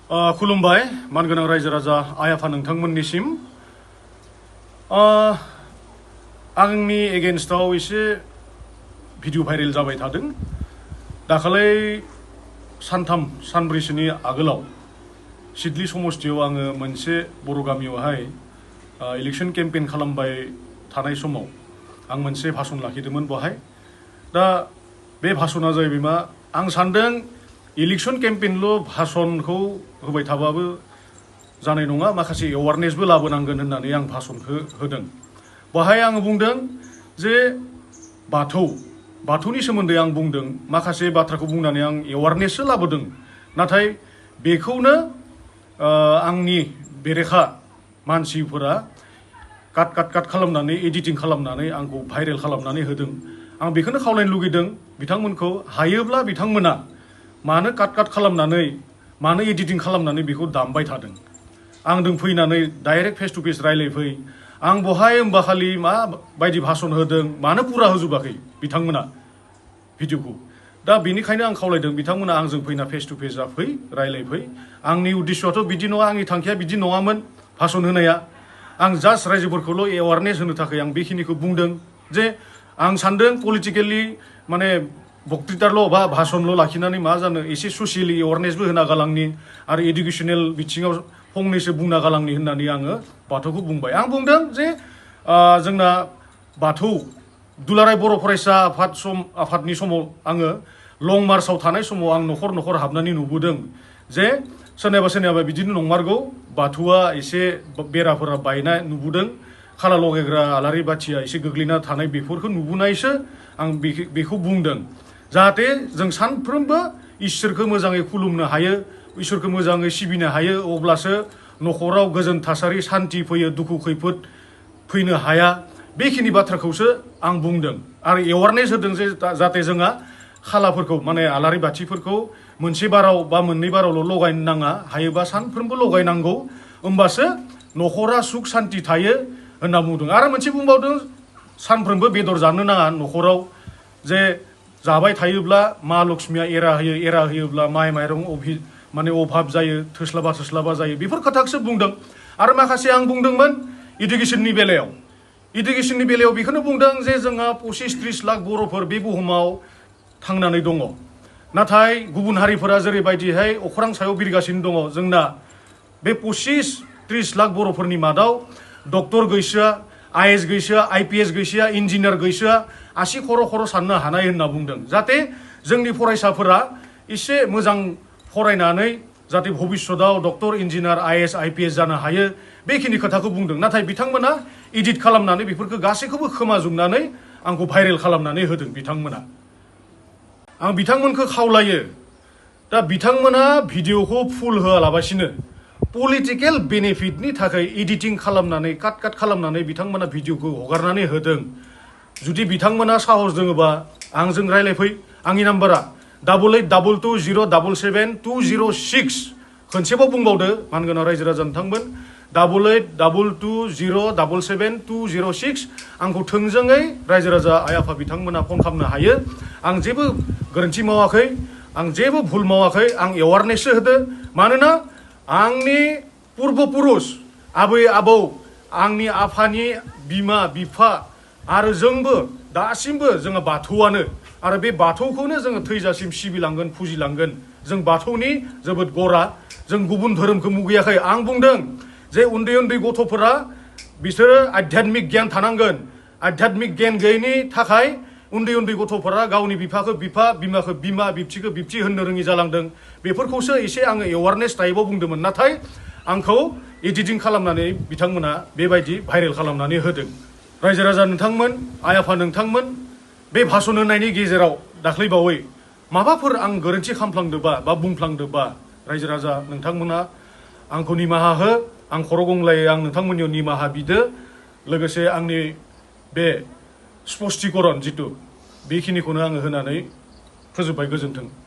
खुलुमबाय मानगोनां रायजो राजा आइ आफा नोंथांमोननिसिम आंनि एगेन्स्टआव एसे भिडिअ भाइरेल जाबाय थादों। दाखालै सानथाम सानब्रैसोनि आगोलाव सिडली समस्तियाव आङो मोनसे बर' गामियावहाय इलेक्शन केम्पेइन खालामबाय थानाय समाव आं मोनसे भाषण लाखिदोंमोन बहाय। दा बे भाषणा जाहैबाय मा आं सानदों इलेक्शन केम्पेइनल' भाषणखौ होबाय थाबाबो जानाय नङा, माखासे एवारनेसबो लाबोनांगोन होननानै आं भाषणखौ होदों। बहाय आङो बुंदों जे बाथौनि सोमोन्दै आं बुंदों, माखासे बाथ्राखौ बुंनानै आं एवारनेससो लाबोदों। नाथाय बेखौनो आंनि बेरेखा मानसिफोरा काट खालामनानै एडिटिं खालामनानै आंखौ भाइरेल खालामनानै होदों। आं बेखौनो खावलायनो लुगैदों बिथांमोनखौ, हायोब्ला बिथांमोना मानो काट खालामनानै मानो एडिटिं खालामनानै बेखौ दामबाय थादों। आंजों फैनानै डाइरेक्ट फेस टु फेस रायलायफै। आं बहाय होमबा खालि माबायदि भाषण होदों मानो पुरा होजोबाखै बिथांमोना भिडिअखौ। दा बेनिखायनो आं खावलायदों बिथांमोना आंजों फैना फेस टु फेस जाफै, रायलायफै। आंनि उद्देश्यआथ' बिदि नङा, आंनि थांखिया बिदि नङामोन भाषण होनाया। आं जास्ट रायजोफोरखौल' एवारनेस होनो थाखाय आं बेखिनिखौ बुंदों जे आं सानदों पलिटिकेलि माने बक्तृताल' बा भाषणल' लाखिनानै मा जानो, एसे ससियेलि एवारनेसबो होना गालांनि आरो एडुकेसनेल बिथिङाव फंनैसो बुंना गालांनि होननानै आङो बाथौखौ बुंबाय। आं बुंदों जे जोंना बाथौ दुलाराय बर' फरायसा आफादनि समाव आङो लं मार्चआव थानाय समाव आं न'खर हाबनानै नुबोदों जे सोरनियाबा बिदिनो नंमारगौ, बाथौआ एसे बेराफोरा बायनाय नुबोदों, खाला लगायग्रा आलारि बाथिया एसे गोग्लैना थानाय, बेफोरखौ नुबोनायसो आं बेखौ बुंदों। जाहाथे जों सानफ्रोमबो इसोरखौ मोजाङै खुलुमनो हायो, इसोरखौ मोजाङै सिबिनो हायो, अब्लासो न'खराव गोजोन थासारि सान्ति फैयो, दुखु खैफोद फैनो हाया। बेखिनि बाथ्राखौसो आं बुंदों आरो एवारनेस होदों जे जाहाथे जोंहा खालाफोरखौ माने आलारि बाथिफोरखौ मोनसे बाराव बा मोननै बारावल' लगायनो नाङा, हायोबा सानफ्रोमबो लगायनांगौ, होमबासो न'खरा सुख सान्ति थायो होनना बुंदों। आरो मोनसे बुंबावदों, सानफ्रोमबो बेदर जानो नाङा न'खराव, जे जाबाय थायोब्ला मा लक्ष्मिया एरा होयोब्ला माइ माइरं माने अभाब जायो, थोस्लाबा जायो, बेफोर खोथाखौसो बुंदों। आरो माखासे आं बुंदोंमोन इडुकेसननि बेलायाव बेखौनो बुंदों जे जोंहा 25-30 लाख बर'फोर बे बुहुमाव थांनानै दङ। नाथाय गुबुन हारिफोरा जेरैबायदिहाय अख्रां सायाव बिरगासिनो दङ, जोंना बे 25-30 लाख बर'फोरनि मादाव डक्टर गैसोआ, IAS गैसोआ, IPS गैसोआ, इन्जिनियार गैसोआ, आसि खर' साननो हानाय होनना बुंदों। जाहाथे जोंनि फरायसाफोरा एसे मोजां फरायनानै जाहाथे भबिष्यतआव डक्टर, इन्जिनियार, IAS, IPS जानो हायो, बेखिनि खोथाखौ बुंदों। नाथाय बिथांमोना एडिट खालामनानै बेफोरखौ गासैखौबो खोमाजोबनानै आंखौ भाइरेल खालामनानै होदों बिथांमोना। आं बिथांमोनखौ खावलायो, दा बिथांमोना भिडिअखौ फुल होआलाबासिनो पलिटिकेल बेनिफिटनि थाखाय एडिटिं खालामनानै काट खालामनानै बिथांमोना भिडिअखौ हगारनानै होदों। जुदि बिथांमोना साहस दोङोबा आंजों रायलायफै। आंनि नाम्बारा 8822077206। खनसेबाव बुंबावदो मानगोनां रायजो राजा नोंथांमोन, 8822077206। आंखौ थोंजोङै रायजो राजा आइ आफा बिथांमोना फन खालामनो हायो। आं जेबो गोरोन्थि मावाखै, आं जेबो भुल मावाखै, आं एवारनेससो होदो। मानोना आंनि पुर्बपुरुष आबै आबौ, आंनि आफानि बिमा बिफा आरो जोंबो दासिमबो जोङो बाथौआनो, आरो बे बाथौखौनो जोङो थैजासिम सिबिलांगोन, फुजिलांगोन। जों बाथौनि जोबोद गरा, जों गुबुन धोरोमखौ मुगैयाखै। आं बुंदों जे उन्दै गथ'फोरा बिसोरो आध्यात्मिक गियान थानांगोन। आध्यात्मिक गियान गैयैनि थाखाय उन्दै गथ'फोरा गावनि बिफाखौ बिफा, बिमाखौ बिमा, बिबथिखौ बिबथि होननो रोङि जालांदों। बेफोरखौसो एसे आङो एवारनेस टाइपआव बुंदोंमोन। नाथाय आंखौ एडिटिं खालामनानै बिथांमोना बेबायदि भाइरेल खालामनानै होदों। रायजो राजा नोंथांमोन, आइ आफा नोंथांमोन, बे भाषण होनायनि गेजेराव दाख्लैबावै माबाफोर आं गोरोन्थि खालामफ्लांदोंबा बा बुंफ्लांदोंबा रायजो राजा नोंथांमोना आंखौ निमाहा हो। आं खर' गंग्लायै आं नोंथांमोननियाव निमाहा बिदो। लोगोसे आंनि बे स्पष्टीकरण जिथु बेखिनिखौनो आङो होनानै फोजोबबाय। गोजोन्थों।